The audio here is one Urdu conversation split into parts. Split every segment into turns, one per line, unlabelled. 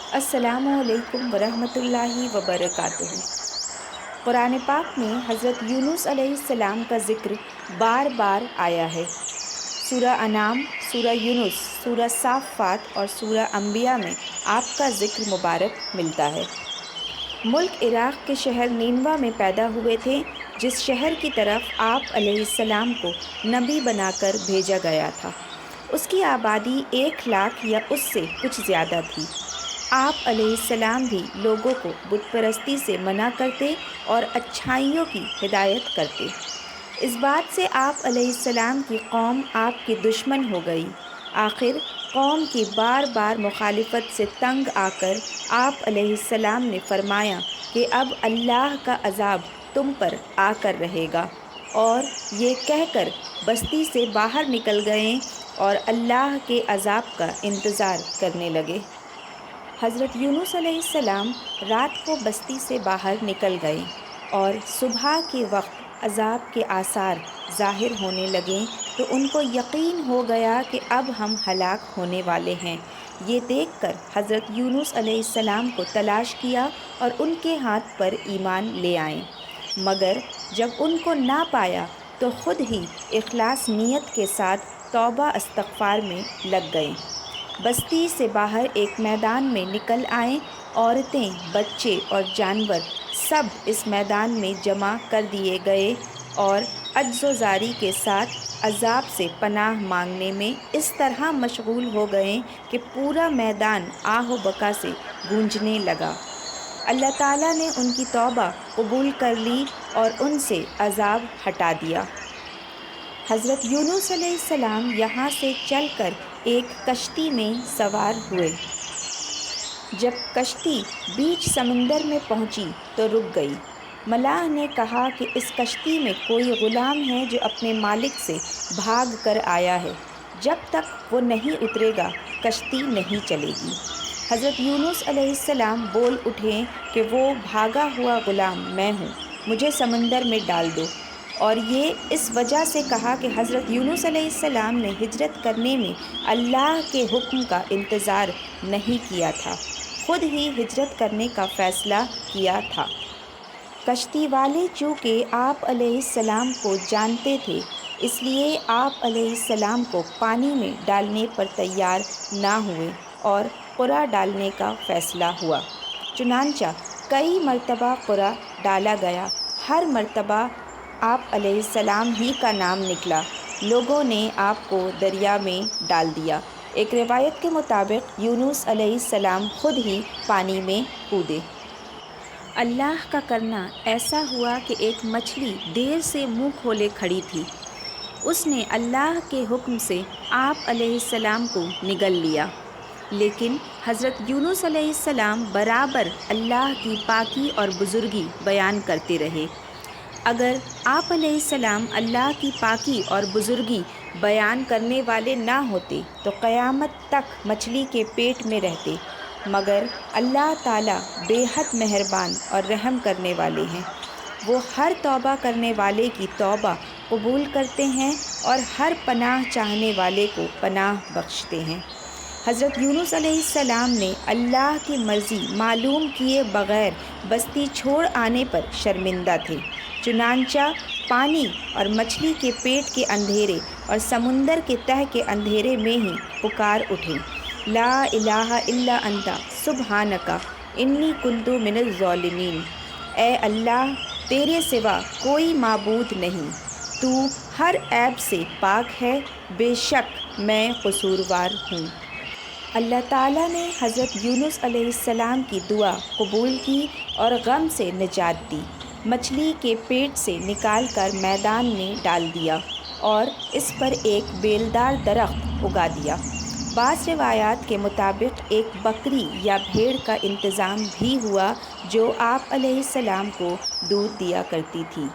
السلام علیکم ورحمۃ اللہ وبرکاتہ۔ قرآن پاک میں حضرت یونس علیہ السلام کا ذکر بار بار آیا ہے۔ سورہ انعام، سورہ یونس، سورہ صافات اور سورہ انبیاء میں آپ کا ذکر مبارک ملتا ہے۔ ملک عراق کے شہر نینوا میں پیدا ہوئے تھے، جس شہر کی طرف آپ علیہ السلام کو نبی بنا کر بھیجا گیا تھا۔ اس کی آبادی 1,00,000 یا اس سے کچھ زیادہ تھی۔ آپ علیہ السلام بھی لوگوں کو بت پرستی سے منع کرتے اور اچھائیوں کی ہدایت کرتے۔ اس بات سے آپ علیہ السلام کی قوم آپ کی دشمن ہو گئی۔ آخر قوم کی بار بار مخالفت سے تنگ آ کر آپ علیہ السلام نے فرمایا کہ اب اللہ کا عذاب تم پر آ کر رہے گا، اور یہ کہہ کر بستی سے باہر نکل گئے اور اللہ کے عذاب کا انتظار کرنے لگے۔ حضرت یونس علیہ السلام رات کو بستی سے باہر نکل گئے اور صبح کے وقت عذاب کے آثار ظاہر ہونے لگے تو ان کو یقین ہو گیا کہ اب ہم ہلاک ہونے والے ہیں۔ یہ دیکھ کر حضرت یونس علیہ السلام کو تلاش کیا اور ان کے ہاتھ پر ایمان لے آئیں، مگر جب ان کو نہ پایا تو خود ہی اخلاص نیت کے ساتھ توبہ استغفار میں لگ گئے۔ بستی سے باہر ایک میدان میں نکل آئیں۔ عورتیں، بچے اور جانور سب اس میدان میں جمع کر دیے گئے اور عجز و زاری کے ساتھ عذاب سے پناہ مانگنے میں اس طرح مشغول ہو گئے کہ پورا میدان آہ و بکا سے گونجنے لگا۔ اللہ تعالیٰ نے ان کی توبہ قبول کر لی اور ان سے عذاب ہٹا دیا۔ حضرت یونس علیہ السلام یہاں سے چل کر ایک کشتی میں سوار ہوئے۔ جب کشتی بیچ سمندر میں پہنچی تو رک گئی۔ ملاح نے کہا کہ اس کشتی میں کوئی غلام ہے جو اپنے مالک سے بھاگ کر آیا ہے، جب تک وہ نہیں اترے گا کشتی نہیں چلے گی۔ حضرت یونس علیہ السلام بول اٹھے کہ وہ بھاگا ہوا غلام میں ہوں، مجھے سمندر میں ڈال دو۔ اور یہ اس وجہ سے کہا کہ حضرت یونس علیہ السلام نے ہجرت کرنے میں اللہ کے حکم کا انتظار نہیں کیا تھا، خود ہی ہجرت کرنے کا فیصلہ کیا تھا۔ کشتی والے چونکہ آپ علیہ السلام کو جانتے تھے، اس لیے آپ علیہ السلام کو پانی میں ڈالنے پر تیار نہ ہوئے اور قرع ڈالنے کا فیصلہ ہوا۔ چنانچہ کئی مرتبہ قرع ڈالا گیا، ہر مرتبہ آپ علیہ السلام ہی کا نام نکلا۔ لوگوں نے آپ کو دریا میں ڈال دیا۔ ایک روایت کے مطابق یونس علیہ السلام خود ہی پانی میں کودے۔ اللہ کا کرنا ایسا ہوا کہ ایک مچھلی دیر سے منہ کھولے کھڑی تھی۔ اس نے اللہ کے حکم سے آپ علیہ السلام کو نگل لیا، لیکن حضرت یونس علیہ السلام برابر اللہ کی پاکی اور بزرگی بیان کرتے رہے۔ اگر آپ علیہ السلام اللہ کی پاکی اور بزرگی بیان کرنے والے نہ ہوتے تو قیامت تک مچھلی کے پیٹ میں رہتے، مگر اللہ تعالیٰ بے حد مہربان اور رحم کرنے والے ہیں۔ وہ ہر توبہ کرنے والے کی توبہ قبول کرتے ہیں اور ہر پناہ چاہنے والے کو پناہ بخشتے ہیں۔ حضرت یونس علیہ السلام نے اللہ کی مرضی معلوم کیے بغیر بستی چھوڑ آنے پر شرمندہ تھے، چنانچہ پانی اور مچھلی کے پیٹ کے اندھیرے اور سمندر کے تہہ کے اندھیرے میں ہی پکار اٹھے، لا الہ الا انت سبحانک انی کنت من الظالمین۔ اے اللہ، تیرے سوا کوئی معبود نہیں، تو ہر عیب سے پاک ہے، بے شک میں قصوروار ہوں۔ اللہ تعالیٰ نے حضرت یونس علیہ السلام کی دعا قبول کی اور غم سے نجات دی، مچھلی کے پیٹ سے نکال کر میدان میں ڈال دیا اور اس پر ایک بیلدار درخت اگا دیا۔ بعض روایات کے مطابق ایک بکری یا بھیڑ کا انتظام بھی ہوا جو آپ علیہ السلام کو دودھ دیا کرتی تھی۔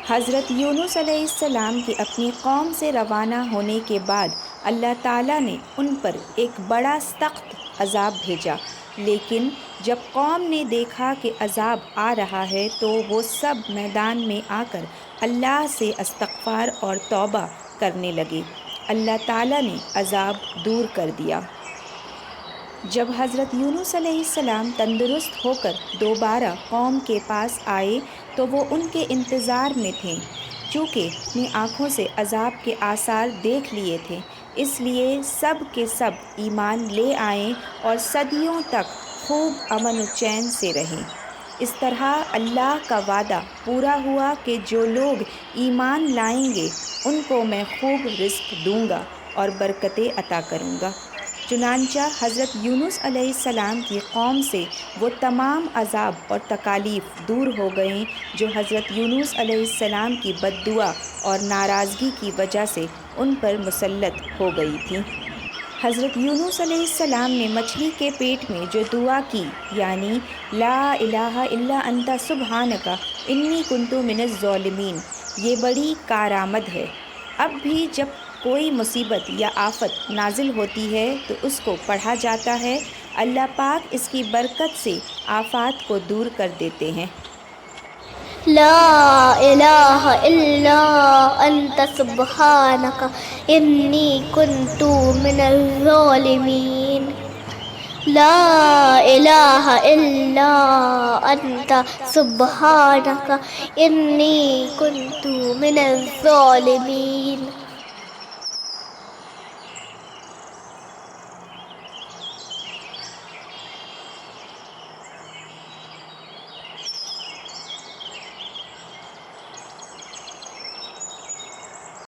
حضرت یونس علیہ السلام کے اپنی قوم سے روانہ ہونے کے بعد اللہ تعالیٰ نے ان پر ایک بڑا سخت عذاب بھیجا، لیکن جب قوم نے دیکھا کہ عذاب آ رہا ہے تو وہ سب میدان میں آ کر اللہ سے استغفار اور توبہ کرنے لگے۔ اللہ تعالیٰ نے عذاب دور کر دیا۔ جب حضرت یونس علیہ السلام تندرست ہو کر دوبارہ قوم کے پاس آئے تو وہ ان کے انتظار میں تھے۔ چونکہ اپنی آنکھوں سے عذاب کے آثار دیکھ لیے تھے، اس لیے سب کے سب ایمان لے آئے اور صدیوں تک خوب امن و چین سے رہے۔ اس طرح اللہ کا وعدہ پورا ہوا کہ جو لوگ ایمان لائیں گے ان کو میں خوب رزق دوں گا اور برکتیں عطا کروں گا۔ چنانچہ حضرت یونس علیہ السلام کی قوم سے وہ تمام عذاب اور تکالیف دور ہو گئیں جو حضرت یونس علیہ السلام کی بد دعا اور ناراضگی کی وجہ سے ان پر مسلط ہو گئی تھیں۔ حضرت یونس علیہ السلام نے مچھلی کے پیٹ میں جو دعا کی، یعنی لا الہ الا انت سبحانک انی کنت من الظالمین، یہ بڑی کارآمد ہے۔ اب بھی جب کوئی مصیبت یا آفت نازل ہوتی ہے تو اس کو پڑھا جاتا ہے، اللہ پاک اس کی برکت سے آفات کو دور کر دیتے ہیں۔
لا الہ الا انت سبحانک انی کنت من الظالمین۔ لا الہ الا انت سبحانک انی کنت من الظالمین۔